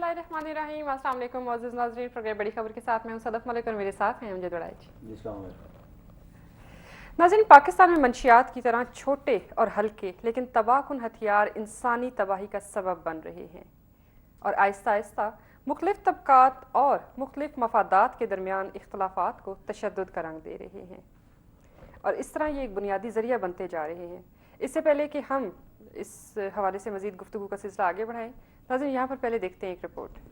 बिस्मिल्लाहिर्रहमानिर्रहीम। अस्सलाम वालेकुम मुअज़्ज़िज़ नाज़रीन, प्रोग्राम बड़ी खबर के साथ मैं हूं सदफ मलिक और मेरे साथ हैं अमजद वड़ाइच। नाज़रीन, पाकिस्तान में मंशियात की तरह छोटे और हल्के लेकिन तबाहकुन हथियार इंसानी तबाही का सबब बन रहे हैं और आहिस्ता आहिस्ता मुख्तलिफ तबकात और मुख्तलिफ मफादात के दरमियान इख्तलाफात को तशद्दुद का रंग दे रहे हैं और इस तरह ये एक बुनियादी ज़रिया बनते जा रहे हैं। इससे पहले कि हम इस हवाले से मज़ीद गुफ्तगू का सिलसिला आगे बढ़ाएं, नाज़रीन यहाँ पर पहले देखते हैं एक रिपोर्ट।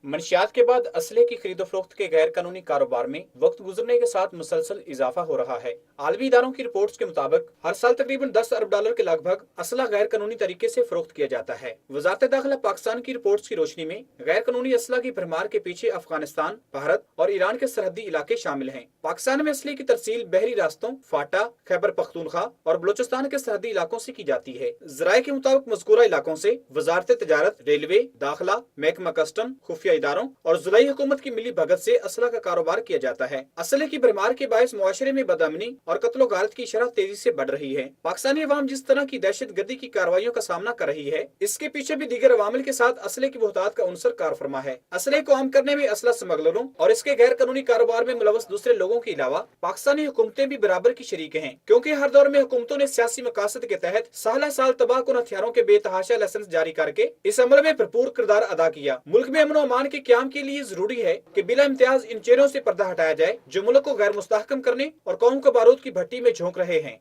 मंशियात के बाद असले की खरीदो फरोख्त के गैर कानूनी कारोबार में वक्त गुजरने के साथ मुसलसल इजाफा हो रहा है। आलमी इदारों की रिपोर्ट्स के मुताबिक हर साल तकरीबन 10 अरब डॉलर के लगभग असला गैर कानूनी तरीके से फरोख्त किया जाता है। वजारत दाखिला पाकिस्तान की रिपोर्ट्स की रोशनी में गैर कानूनी असला की भरमार के पीछे अफगानिस्तान, भारत और ईरान के सरहदी इलाके शामिल हैं। पाकिस्तान में असले की तरसील बहरी रास्तों, फाटा, खैबर पख्तूनख्वा और बलोचिस्तान के सरहदी इलाकों से की जाती है। ज़राए के मुताबिक मज़कूरा इलाकों से वजारत तजारत, रेलवे, दाखिला, महकमा कस्टम, खुफिया इदारों और ज़िलाई हुकूमत की मिली भगत से असला का कारोबार किया जाता है। असले की भरमार के बायस मुआशरे में बदअमनी और कत्लो गारत की शरह तेजी से बढ़ रही है। पाकिस्तानी अवाम जिस तरह की दहशत गर्दी की कार्रवाइयों का सामना कर रही है, इसके पीछे भी दीगर अवामिल के साथ असले की बहुतात का उनसर कार फरमा है। असले को आम करने में असला स्मगलरों और इसके गैर कानूनी कारोबार में मुलवस दूसरे लोगों के अलावा पाकिस्तानी हुकूमतें भी बराबर की शरीक हैं, क्योंकि हर दौर में हुकूमतों ने सियासी मकासद के तहत साल साल तबाहकुन हथियारों के बेतहाशा लाइसेंस जारी करके इस अमल में भरपूर किरदार अदा किया। मुल्क में अमन और अमान के क्याम के लिए जरूरी है कि बिला इम्तियाज इन चेहरों से पर्दा हटाया जाए जो मुल्क को गैर मुस्तहकम करने और कौम को बारूद की भट्टी में झोंक रहे हैं।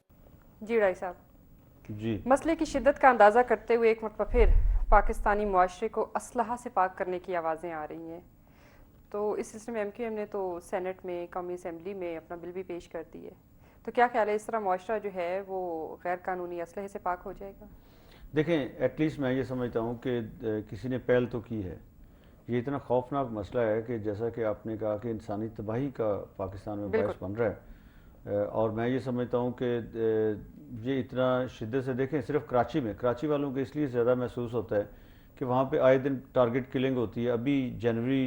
जी राय साहब, जी मसले की शिद्दत का अंदाज़ा करते हुए एक मरतबा फिर पाकिस्तानी मुआशरे को असलहा से पाक करने की आवाज़ें आ रही हैं। तो इस सिलसिले में MQM ने तो सेनेट में, कौमी असम्बली में अपना बिल भी पेश कर दी है। तो क्या ख्याल है, इस तरह मुआशरा जो है वो गैर कानूनी असलहे से पाक हो जाएगा? देखें, एटलीस्ट मैं ये समझता हूँ कि किसी ने पहल तो की है। ये इतना खौफनाक मसला है कि जैसा कि आपने कहा कि इंसानी तबाही का पाकिस्तान में बायस बन रहा है और मैं ये समझता हूँ कि ये इतना शिद्दत से देखें, सिर्फ कराची वालों को इसलिए ज़्यादा महसूस होता है कि वहाँ पे आए दिन टारगेट किलिंग होती है। अभी जनवरी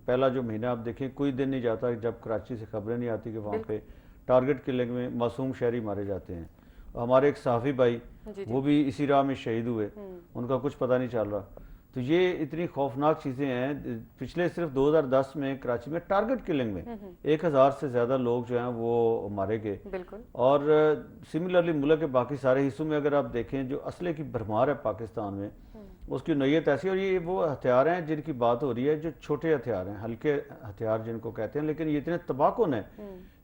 पहला जो महीना आप देखें, कोई दिन नहीं जाता जब कराची से खबरें नहीं आती कि वहाँ पे टारगेट किलिंग में मासूम शहरी मारे जाते हैं। हमारे एक सहाफ़ी भाई वो भी इसी राह में शहीद हुए, उनका कुछ पता नहीं चल रहा। तो ये इतनी खौफनाक चीज़ें हैं। पिछले सिर्फ 2010 में कराची में टारगेट किलिंग में 1000 से ज़्यादा लोग जो हैं वो मारे गए। और सिमिलरली मुल्क के बाकी सारे हिस्सों में अगर आप देखें, जो असले की भरमार है पाकिस्तान में, उसकी नौयत ऐसी। और ये वो हथियार हैं जिनकी बात हो रही है, जो छोटे हथियार हैं, हल्के हथियार जिनको कहते हैं, लेकिन ये इतने तबाहकुन है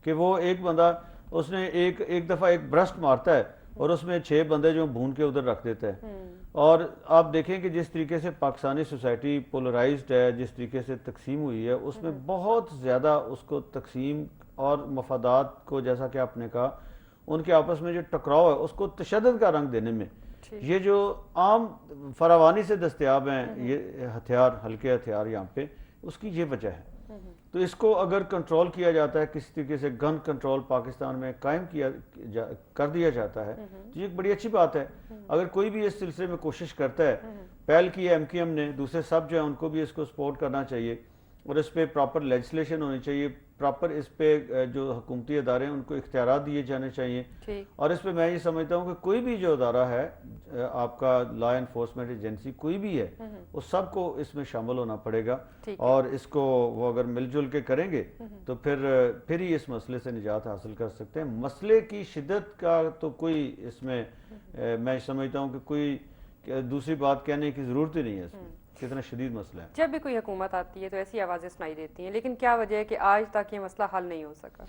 कि वो एक बंदा उसने एक दफ़ा एक ब्रस्ट मारता है और उसमें 6 बंदे जो भून के उधर रख देता है। और आप देखें कि जिस तरीके से पाकिस्तानी सोसाइटी पोलराइज्ड है, जिस तरीके से तकसीम हुई है, उसमें बहुत ज़्यादा उसको तकसीम और मफादात को, जैसा कि आपने कहा, उनके आपस में जो टकराव है उसको तशद्दुद का रंग देने में ये जो आम फरावानी से दस्तयाब हैं ये हथियार, हल्के हथियार यहाँ पे, उसकी ये वजह है। तो इसको अगर कंट्रोल किया जाता है, किसी तरीके से गन कंट्रोल पाकिस्तान में कायम कर दिया जाता है, तो ये एक बड़ी अच्छी बात है। अगर कोई भी इस सिलसिले में कोशिश करता है, पहल की है MQM ने, दूसरे सब जो है उनको भी इसको सपोर्ट करना चाहिए और इस पर प्रॉपर लेजिस्लेशन होनी चाहिए, प्रॉपर इस पे जो हुकूमती अदारे हैं उनको इख्तियारात दिए जाने चाहिए। और इस पे मैं ये समझता हूँ कि कोई भी जो अदारा है, आपका लॉ एनफोर्समेंट एजेंसी कोई भी है, वो सबको इसमें शामिल होना पड़ेगा। और इसको वो अगर मिलजुल के करेंगे तो फिर ही इस मसले से निजात हासिल कर सकते हैं। मसले की शिद्दत का तो कोई इसमें मैं समझता हूँ कि कोई दूसरी बात कहने की ज़रूरत ही नहीं है इसमें, कितना शदीद मसला है। जब भी कोई हुकूमत आती है तो ऐसी आवाज़ें सुनाई देती हैं, लेकिन क्या वजह है कि आज तक ये मसला हल नहीं हो सका?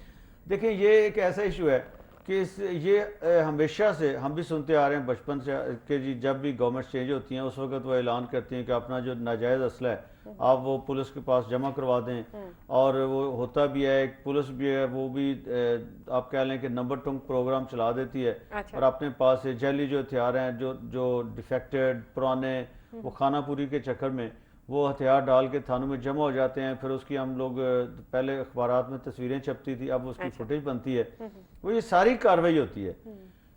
देखिए, ये एक ऐसा इशू है कि ये हमेशा से हम भी सुनते आ रहे हैं बचपन से कि जी जब भी गवर्नमेंट चेंज होती हैं उस वक्त वो ऐलान करती हैं कि अपना जो नाजायज़ असला है आप वो पुलिस के पास जमा करवा दें। और वो होता भी है, एक पुलिस भी है, वो भी आप कह लें कि नंबर टंग प्रोग्राम चला देती है। और अपने पास जैली जो हथियार हैं, जो डिफेक्टेड पुराने, वो खाना पूरी के चक्कर में वो हथियार डाल के थानों में जमा हो जाते हैं। फिर उसकी हम लोग पहले अखबारात में तस्वीरें छपती थी, अब उसकी फुटेज बनती है। वो ये सारी कार्रवाई होती है।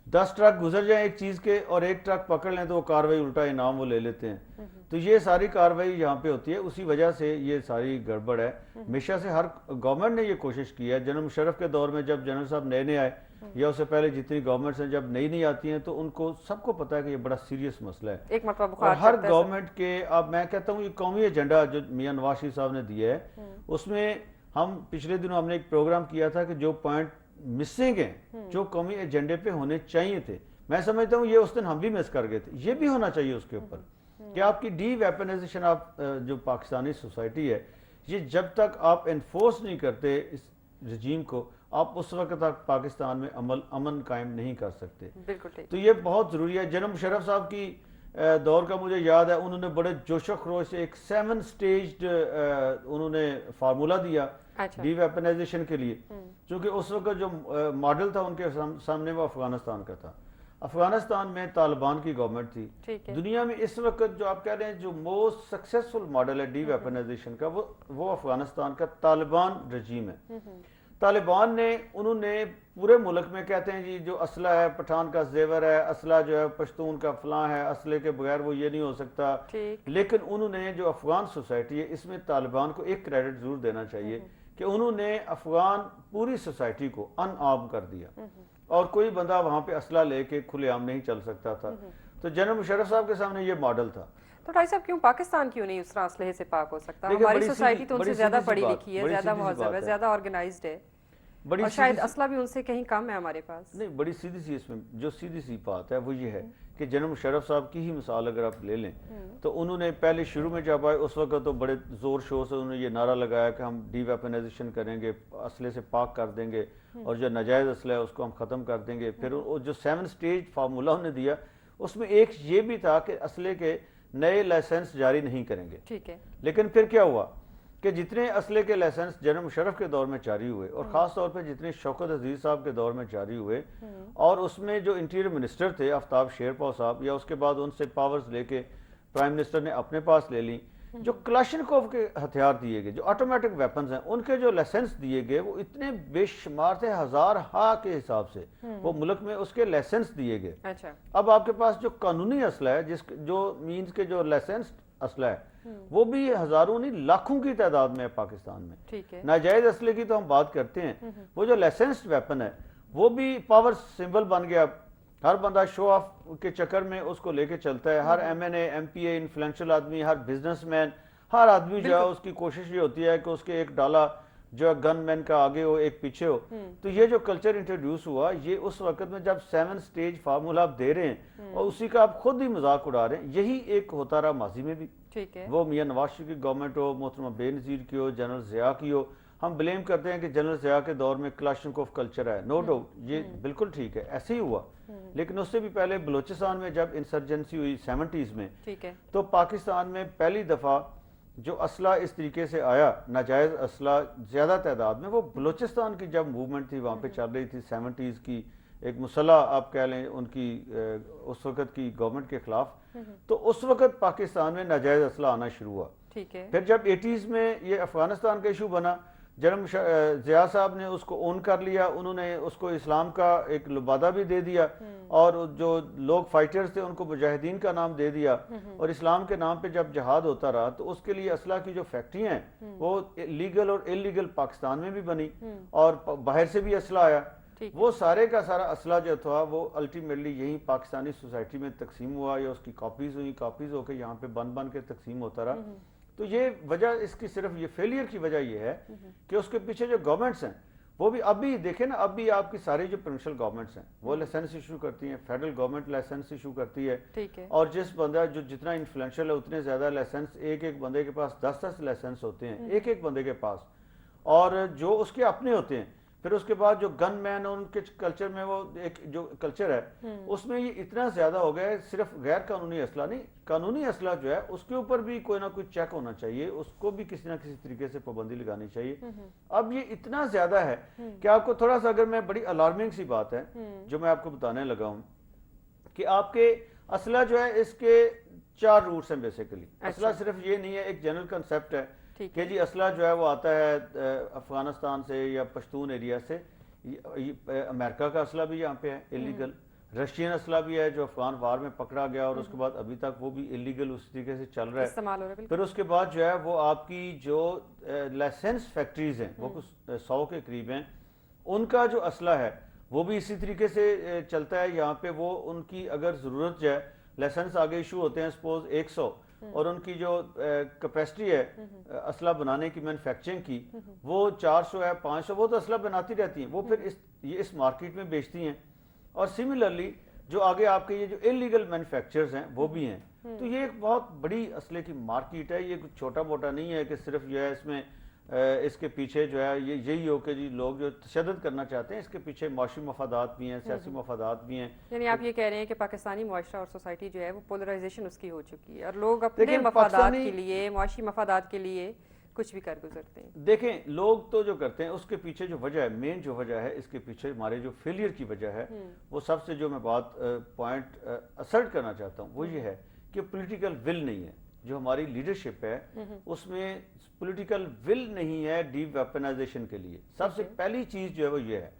10 ٹرک گزر جائیں ایک چیز کے اور ایک ٹرک پکڑ لیں تو وہ کاروائی الٹا انعام وہ لے لیتے ہیں. تو یہ ساری کاروائی یہاں پہ ہوتی ہے, اسی وجہ سے یہ ساری گڑبڑ ہے. ہمیشہ سے ہر گورنمنٹ نے یہ کوشش کی ہے. جنرل مشرف کے دور میں جب جنرل صاحب نئے نئے آئے یا اس سے پہلے جتنی گورنمنٹس ہیں جب نئی نئی آتی ہیں تو ان کو سب کو پتا ہے کہ یہ بڑا سیریس مسئلہ ہے. ایک مرتبہ اور بخار ہر چڑھتا ہے گورنمنٹ کے, اب میں کہتا ہوں یہ قومی ایجنڈا جو میاں نواز شریف صاحب نے دیا ہے اس میں ہم پچھلے دنوں ہم نے ایک پروگرام کیا تھا کہ جو پوائنٹ مسنگ ہیں جو قومی ایجنڈے پہ ہونے چاہیے تھے, میں سمجھتا ہوں یہ اس دن ہم بھی مس کر گئے تھے. یہ بھی ہونا چاہیے اس کے اوپر کہ آپ کی ڈی ویپنائزیشن آف جو پاکستانی سوسائٹی ہے, یہ جب تک آپ انفورس نہیں کرتے اس رجیم کو, آپ اس وقت تک پاکستان میں امن قائم نہیں کر سکتے. بالکل ٹھیک. تو یہ بہت ضروری ہے. جنرل مشرف صاحب کی دور کا مجھے یاد ہے, انہوں نے بڑے جوش و خروش سے ایک 7 سٹیجڈ انہوں نے فارمولا دیا ڈی ویپنائزیشن کے لیے, چونکہ اس وقت جو ماڈل تھا ان کے سامنے وہ افغانستان کا تھا. افغانستان میں طالبان کی گورنمنٹ تھی. دنیا میں اس وقت جو آپ کہہ رہے ہیں جو موسٹ سکسیسفل ماڈل ہے ڈی ویپنائزیشن کا وہ افغانستان کا طالبان رجیم ہے. طالبان نے انہوں نے پورے ملک میں کہتے ہیں جی جو اسلحہ ہے پٹھان کا زیور ہے, اسلحہ جو ہے پشتون کا فلاں ہے, اسلحے کے بغیر وہ یہ نہیں ہو سکتا. لیکن انہوں نے جو افغان سوسائٹی ہے اس میں طالبان کو ایک کریڈٹ ضرور دینا چاہیے کہ انہوں نے افغان پوری سوسائٹی کو ان آرم کر دیا اور کوئی بندہ وہاں پہ اسلحہ لے کے کھلے عام نہیں چل سکتا تھا. تو جنرل مشرف صاحب کے سامنے یہ ماڈل تھا. تو ڈاکٹر صاحب کیوں پاکستان کیوں نہیں اس طرح اسلحے سے پاک ہو سکتا؟ ہماری سوسائٹی تو ان سے زیادہ پڑھی لکھی ہے, زیادہ مہذب ہے, زیادہ آرگنائزڈ ہے, اور شاید اسلحہ بھی ان سے کہیں کم ہے ہمارے پاس. نہیں, بڑی سیدھی سی اس میں جو سیدھی سی بات ہے وہ یہ ہے کہ جنرل مشرف صاحب کی ہی مثال اگر آپ لے لیں تو انہوں نے پہلے شروع میں جب آئے اس وقت تو بڑے زور شور سے انہوں نے یہ نعرہ لگایا کہ ہم ڈی ویپنائزیشن کریں گے, اسلحے سے پاک کر دیں گے اور جو ناجائز اسلحہ ہے اس کو ہم ختم کر دیں گے. پھر جو 7 سٹیج فارمولا انہوں نے دیا اس میں ایک یہ بھی تھا کہ اسلحے کے نئے لائسنس جاری نہیں کریں گے. ٹھیک ہے. لیکن پھر کیا ہوا کہ جتنے اسلحے کے لائسنس جنرل مشرف کے دور میں جاری ہوئے اور خاص طور پہ جتنے شوکت عزیز صاحب کے دور میں جاری ہوئے, اور اس میں جو انٹیریئر منسٹر تھے آفتاب شیرپا صاحب, یا اس کے بعد ان سے پاورز لے کے پرائم منسٹر نے اپنے پاس لے لی, جو کلاشنکوف کے ہتھیار دیے گئے جو آٹومیٹک ویپنز ہیں ان کے جو لائسنس دیے گئے وہ اتنے بے شمار تھے, 1000 کے حساب سے وہ ملک میں اس کے لائسنس دیے گئے. اب آپ کے پاس جو قانونی اسلحہ ہے جو مینز کے جو لائسنس اسلحہ ہے وہ بھی ہزاروں نہیں لاکھوں کی تعداد میں ہے پاکستان میں. ناجائز اسلحے کی تو ہم بات کرتے ہیں, وہ جو لائسنسڈ ویپن ہے وہ بھی پاور سمبل بن گیا. ہر بندہ شو آف کے چکر میں اس کو لے کے چلتا ہے. ہر ایم این اے, ایم پی اے, انفلوئنشل آدمی, ہر بزنس مین, ہر آدمی جو ہے اس کی کوشش یہ ہوتی ہے کہ اس کے ایک ڈالا جو گن مین کا آگے ہو ایک پیچھے ہو. تو یہ جو کلچر انٹروڈیوس ہوا یہ اس وقت میں جب 7 سٹیج فارمولا آپ دے رہے ہیں اور اسی کا آپ خود ہی مذاق اڑا رہے ہیں. یہی ایک ہوتا رہا ماضی میں بھی, وہ میاں نواز شریف کی گورنمنٹ ہو, محترمہ بے نظیر کی ہو, جنرل ضیاء کی ہو. ہم بلیم کرتے ہیں کہ جنرل ضیاء کے دور میں کلاشنکوف کلچر ہے, نو ڈاؤٹ یہ بالکل ٹھیک ہے, ایسے ہی ہوا. لیکن اس سے بھی پہلے بلوچستان میں جب انسرجنسی ہوئی 70s میں, تو پاکستان میں پہلی دفعہ جو اسلحہ اس طریقے سے آیا ناجائز اسلحہ زیادہ تعداد میں, وہ بلوچستان کی جب موومنٹ تھی وہاں پہ چل رہی تھی 70s کی, ایک مسلح آپ کہہ لیں ان کی اس وقت کی گورنمنٹ کے خلاف. تو اس وقت پاکستان میں ناجائز اسلحہ آنا شروع ہوا. پھر جب 80s میں یہ افغانستان کا ایشو بنا, جنرل ضیاء صاحب نے اس کو اون کر لیا, انہوں نے اس کو اسلام کا ایک لبادہ بھی دے دیا اور جو لوگ فائٹرز تھے ان کو مجاہدین کا نام دے دیا, اور اسلام کے نام پہ جب جہاد ہوتا رہا تو اس کے لیے اسلحہ کی جو فیکٹریاں ہیں وہ لیگل اور انلیگل پاکستان میں بھی بنی اور باہر سے بھی اسلحہ آیا. وہ سارے کا سارا اسلحہ جو تھا وہ الٹیمیٹلی یہی پاکستانی سوسائٹی میں تقسیم ہوا, یا اس کی کاپیز ہوئی, کاپیز ہو کے یہاں پہ بن کے تقسیم ہوتا رہا. تو یہ وجہ اس کی صرف یہ فیلئر کی وجہ یہ ہے کہ اس کے پیچھے جو گورنمنٹس ہیں وہ بھی اب بھی دیکھیں نا, اب بھی آپ کی ساری جو پروونشل گورنمنٹس ہیں وہ لائسنس ایشو کرتی ہیں, فیڈرل گورنمنٹ لائسنس ایشو کرتی ہے, اور جس بندہ جو جتنا انفلوئنشل ہے اتنے زیادہ لائسنس, ایک بندے کے پاس 10 لائسنس ہوتے ہیں ایک بندے کے پاس, اور جو اس کے اپنے ہوتے ہیں. پھر اس کے بعد جو گن مین اور ان کے کلچر میں وہ ایک جو کلچر ہے اس میں یہ اتنا زیادہ ہو گیا ہے, صرف غیر قانونی اسلحہ نہیں, قانونی اسلحہ جو ہے اس کے اوپر بھی کوئی نہ کوئی چیک ہونا چاہیے, اس کو بھی کسی نہ کسی طریقے سے پابندی لگانی چاہیے. اب یہ اتنا زیادہ ہے کہ آپ کو تھوڑا سا, اگر میں بڑی الارمنگ سی بات ہے جو میں آپ کو بتانے لگا ہوں کہ آپ کے اسلحہ جو ہے اس کے 4 روٹس ہیں بیسیکلی. اسلحہ صرف یہ نہیں ہے ایک جنرل کنسیپٹ ہے کہ جی اسلحہ جو ہے وہ آتا ہے افغانستان سے یا پشتون ایریا سے, امریکہ کا اسلحہ بھی یہاں پہ ہے انلیگل, रशियन असला भी है जो अफगान वार में पकड़ा गया और उसके बाद अभी तक वो भी इलीगल उस तरीके से चल रहा है। इस्तेमाल हो रहा है, बिल्कुल। फिर उसके बाद जो है वो आपकी जो लाइसेंस फैक्ट्रीज हैं वो कुछ 100 के करीब हैं, उनका जो असला है वो भी इसी तरीके से चलता है। यहाँ पे वो उनकी अगर ज़रूरत जो है, लाइसेंस आगे इशू होते हैं सपोज 100 और उनकी जो कैपेसिटी है असला बनाने की, मैन्युफैक्चरिंग की, वो 400 है, 500, वो तो असला बनाती रहती हैं, वो फिर इस मार्केट में बेचती हैं। और सिमिलरली जो आगे आपके ये जो इलीगल मैन्युफैक्चरर्स हैं वो भी हैं। तो ये एक बहुत बड़ी असले की मार्केट है, ये कुछ छोटा मोटा नहीं है कि सिर्फ जो है इसमें इसके पीछे जो है ये यही हो कि जी लोग जो तशद्दुद करना चाहते हैं, इसके पीछे माशी मफादात भी हैं, सियासी मफादात भी हैं। यानी आप ये कह रहे हैं कि पाकिस्तानी मुआशरा और सोसाइटी जो है वो पोलराइजेशन उसकी हो चुकी है और लोग अपने देखिए, मफादात के लिए, मुआशी मफादात के लिए कुछ भी कर गुजरते हैं। देखें, लोग तो जो करते हैं उसके पीछे जो वजह है, मेन जो वजह है, इसके पीछे हमारे जो फेलियर की वजह है, वो सबसे जो मैं बात पॉइंट असर्ट करना चाहता हूँ वो ये है कि पॉलिटिकल विल नहीं है। जो हमारी लीडरशिप है उसमें पॉलिटिकल विल नहीं है डी वेपनाइजेशन के लिए। सबसे पहली चीज जो है वो ये है।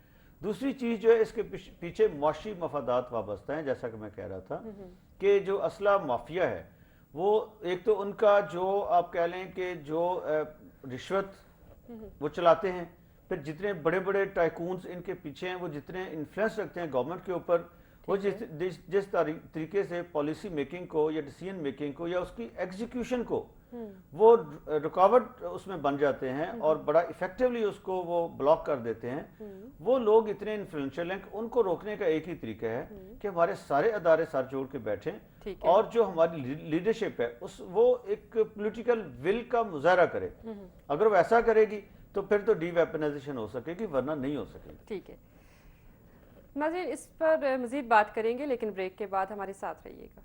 दूसरी चीज जो है इसके पीछे मुआशी मफादात वाबस्ता हैं, जैसा कि मैं कह रहा था कि जो असला माफिया है वो एक तो उनका जो आप कह लें कि जो रिश्वत वो चलाते हैं, फिर जितने बड़े बड़े टाइकून्स इनके पीछे हैं वो जितने इन्फ्लुएंस रखते हैं गवर्नमेंट के ऊपर, वो जिस तरीके से पॉलिसी मेकिंग को या डिसीजन मेकिंग को या उसकी एग्जीक्यूशन को वो रुकावट उसमें बन जाते हैं और बड़ा इफेक्टिवली उसको वो ब्लॉक कर देते हैं। वो लोग इतने इन्फ्लुएंशियल हैं कि उनको रोकने का एक ही तरीका है कि हमारे सारे अदारे सर जोड़ के बैठें और जो हमारी लीडरशिप है उस वो एक पॉलिटिकल विल का मुजाहरा करे। अगर वो ऐसा करेगी तो फिर तो डी वेपनाइजेशन हो सकेगी, वरना नहीं हो सकेगी। ठीक है नाज़रीन, इस पर मज़ीद बात करेंगे लेकिन ब्रेक के बाद हमारे साथ रहिएगा।